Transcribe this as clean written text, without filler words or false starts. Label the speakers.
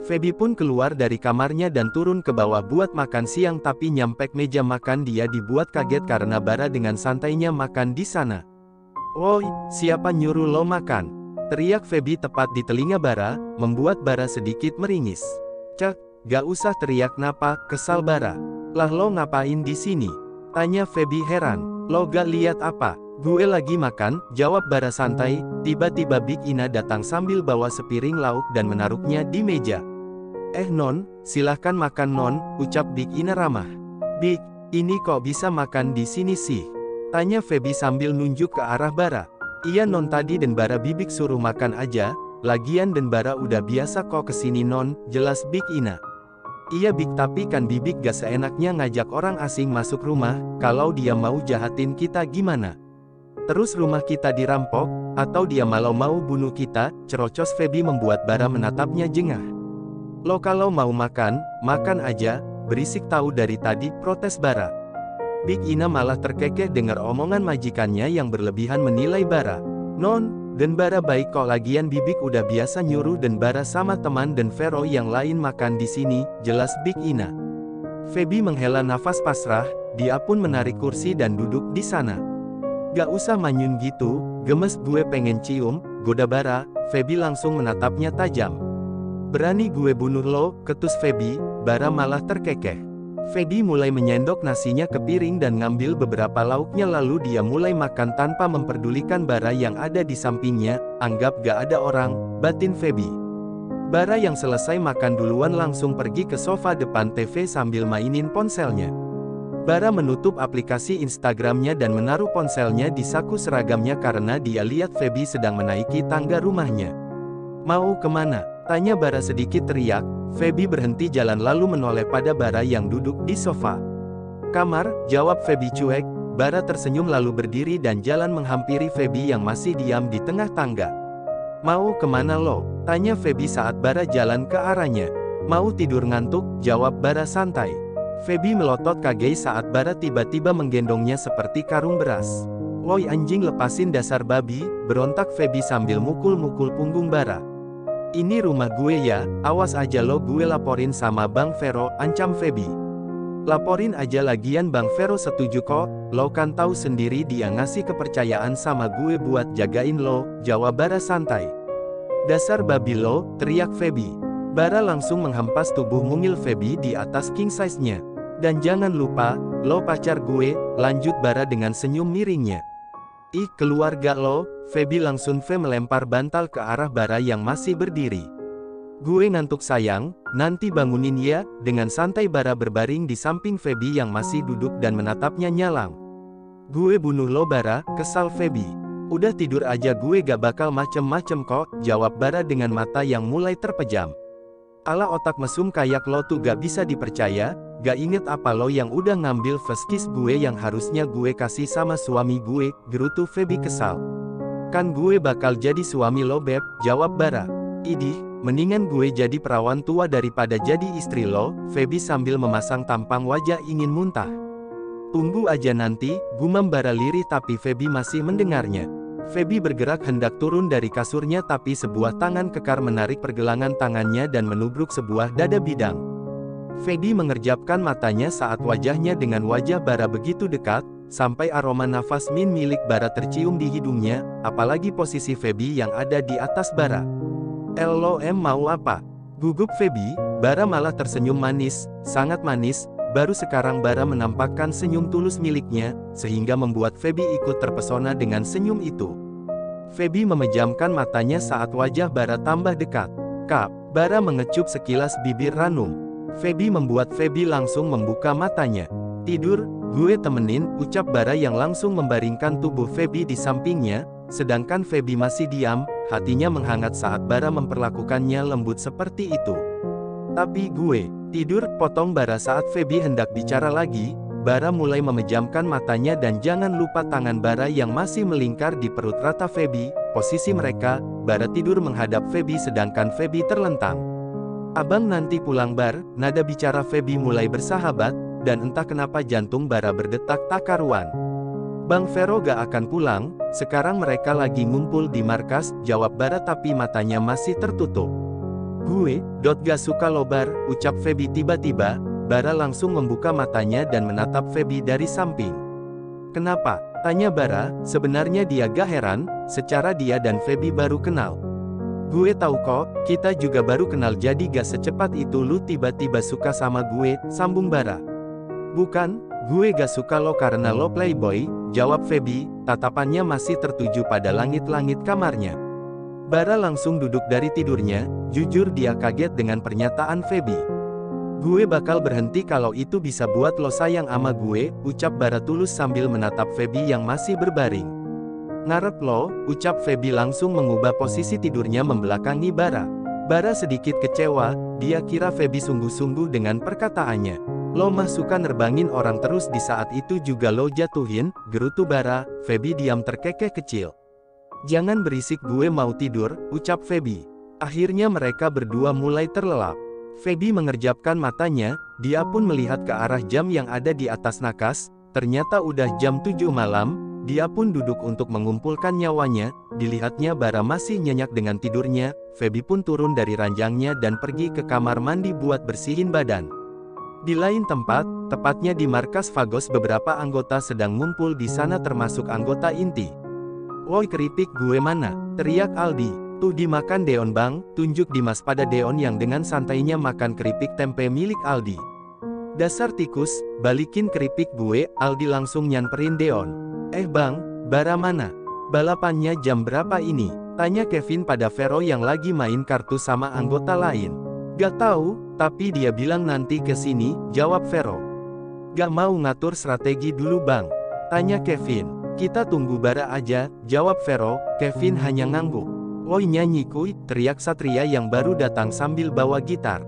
Speaker 1: Feby pun keluar dari kamarnya dan turun ke bawah buat makan siang, tapi nyampe meja makan dia dibuat kaget karena Bara dengan santainya makan di sana. "Woi, siapa nyuruh lo makan?" teriak Feby tepat di telinga Bara, membuat Bara sedikit meringis. "Cek, gak usah teriak napa," kesal Bara. "Lah lo ngapain di sini?" tanya Feby heran. "Lo gak lihat apa? Gue lagi makan," jawab Bara santai. Tiba-tiba Big Ina datang sambil bawa sepiring lauk dan menaruhnya di meja. Non, silahkan makan non," ucap Big Ina ramah. "Big, ini kok bisa makan di sini sih?" tanya Feby sambil nunjuk ke arah Bara. "Iya non, tadi dan Bara Bibik suruh makan aja, lagian dan Bara udah biasa kok kesini non," jelas Big Ina. "Iya Big, tapi kan Bibik gak seenaknya ngajak orang asing masuk rumah, kalau dia mau jahatin kita gimana? Terus rumah kita dirampok, atau dia malah mau bunuh kita?" cerocos Feby membuat Bara menatapnya jengah. "Lo kalau mau makan, makan aja, berisik tahu dari tadi," protes Bara. Big Ina malah terkekeh dengar omongan majikannya yang berlebihan menilai Bara. "Non, dan Bara baik kok, lagian Bibik udah biasa nyuruh dan Bara sama teman dan Vero yang lain makan di sini," jelas Big Ina. Feby menghela nafas pasrah, dia pun menarik kursi dan duduk di sana. "Gak usah manyun gitu, gemes gue pengen cium," goda Bara. Feby langsung menatapnya tajam. "Berani gue bunuh lo," ketus Feby. Bara malah terkekeh. Feby mulai menyendok nasinya ke piring dan ngambil beberapa lauknya, lalu dia mulai makan tanpa memperdulikan Bara yang ada di sampingnya. "Anggap gak ada orang," batin Feby. Bara yang selesai makan duluan langsung pergi ke sofa depan TV sambil mainin ponselnya. Bara menutup aplikasi Instagramnya dan menaruh ponselnya di saku seragamnya karena dia lihat Feby sedang menaiki tangga rumahnya. "Mau kemana?" tanya Bara sedikit teriak. Feby berhenti jalan lalu menoleh pada Bara yang duduk di sofa. "Kamar," jawab Feby cuek. Bara tersenyum lalu berdiri dan jalan menghampiri Feby yang masih diam di tengah tangga. "Mau kemana lo?" tanya Feby saat Bara jalan ke arahnya. "Mau tidur ngantuk," jawab Bara santai. Feby melotot kaget saat Bara tiba-tiba menggendongnya seperti karung beras. "Woi anjing, lepasin dasar babi," berontak Feby sambil mukul-mukul punggung Bara. "Ini rumah gue ya, awas aja lo, gue laporin sama Bang Vero," ancam Feby. "Laporin aja, lagian Bang Vero setuju kok, lo kan tahu sendiri dia ngasih kepercayaan sama gue buat jagain lo," jawab Bara santai. "Dasar babi lo," teriak Feby. Bara langsung menghempas tubuh mungil Feby di atas king size-nya. "Dan jangan lupa, lo pacar gue," lanjut Bara dengan senyum miringnya. "Ih, keluarga lo," Feby langsung melempar bantal ke arah Bara yang masih berdiri. "Gue ngantuk sayang, nanti bangunin ya," dengan santai Bara berbaring di samping Feby yang masih duduk dan menatapnya nyalang. "Gue bunuh lo Bara," kesal Feby. "Udah tidur aja, gue gak bakal macem-macem kok," jawab Bara dengan mata yang mulai terpejam. "Ala otak mesum kayak lo tuh gak bisa dipercaya, gak inget apa lo yang udah ngambil first kiss gue yang harusnya gue kasih sama suami gue," gerutu Feby kesal. "Kan gue bakal jadi suami lo beb," jawab Bara. "Idih, mendingan gue jadi perawan tua daripada jadi istri lo," Feby sambil memasang tampang wajah ingin muntah. "Tunggu aja nanti," gumam Bara lirih tapi Feby masih mendengarnya. Feby bergerak hendak turun dari kasurnya tapi sebuah tangan kekar menarik pergelangan tangannya dan menubruk sebuah dada bidang. Feby mengerjapkan matanya saat wajahnya dengan wajah Bara begitu dekat, sampai aroma nafas min milik Bara tercium di hidungnya, apalagi posisi Feby yang ada di atas Bara. "LOM mau apa?" gugup Feby. Bara malah tersenyum manis, sangat manis. Baru sekarang Bara menampakkan senyum tulus miliknya, sehingga membuat Feby ikut terpesona dengan senyum itu. Feby memejamkan matanya saat wajah Bara tambah dekat. "Kap." Bara mengecup sekilas bibir ranum. Feby membuat Feby langsung membuka matanya. "Tidur, gue temenin," ucap Bara yang langsung membaringkan tubuh Feby di sampingnya, sedangkan Feby masih diam, hatinya menghangat saat Bara memperlakukannya lembut seperti itu. "Tapi gue tidur," potong Bara saat Feby hendak bicara lagi. Bara mulai memejamkan matanya dan jangan lupa tangan Bara yang masih melingkar di perut rata Feby. Posisi mereka, Bara tidur menghadap Feby sedangkan Feby terlentang. "Abang nanti pulang Bar," nada bicara Feby mulai bersahabat, dan entah kenapa jantung Bara berdetak tak karuan. "Bang Vero gak akan pulang, sekarang mereka lagi ngumpul di markas," jawab Bara tapi matanya masih tertutup. Gak suka lo Bar, ucap Feby tiba-tiba. Bara langsung membuka matanya dan menatap Feby dari samping. Kenapa? Tanya Bara, sebenarnya dia gak heran, secara dia dan Feby baru kenal. Gue tahu kok, kita juga baru kenal jadi gak secepat itu lu tiba-tiba suka sama gue, sambung Bara. Bukan, gue gak suka lo karena lo playboy, jawab Feby, tatapannya masih tertuju pada langit-langit kamarnya. Bara langsung duduk dari tidurnya, jujur dia kaget dengan pernyataan Feby. Gue bakal berhenti kalau itu bisa buat lo sayang ama gue, ucap Bara tulus sambil menatap Feby yang masih berbaring. Ngarep lo, ucap Feby langsung mengubah posisi tidurnya membelakangi Bara. Bara sedikit kecewa, dia kira Feby sungguh-sungguh dengan perkataannya. Lo mah suka nerbangin orang terus di saat itu juga lo jatuhin, gerutu Bara. Feby diam terkekeh kecil. Jangan berisik gue mau tidur, ucap Feby. Akhirnya mereka berdua mulai terlelap. Feby mengerjapkan matanya, dia pun melihat ke arah jam yang ada di atas nakas, ternyata udah jam 7 malam, dia pun duduk untuk mengumpulkan nyawanya, dilihatnya Bara masih nyenyak dengan tidurnya, Feby pun turun dari ranjangnya dan pergi ke kamar mandi buat bersihin badan. Di lain tempat, tepatnya di markas Vagos beberapa anggota sedang ngumpul di sana termasuk anggota inti. Woi keripik gue mana? Teriak Aldi. Tuh dimakan Deon bang, tunjuk Dimas pada Deon yang dengan santainya makan keripik tempe milik Aldi. Dasar tikus, balikin keripik gue, Aldi langsung nyamperin Deon. Bang, Bara mana? Balapannya jam berapa ini? Tanya Kevin pada Vero yang lagi main kartu sama anggota lain. Gak tahu, tapi dia bilang nanti kesini, jawab Vero. Gak mau ngatur strategi dulu bang? Tanya Kevin. Kita tunggu Bara aja, jawab Vero. Kevin hanya ngangguk. Woi nyanyi kuy, teriak Satria yang baru datang sambil bawa gitar.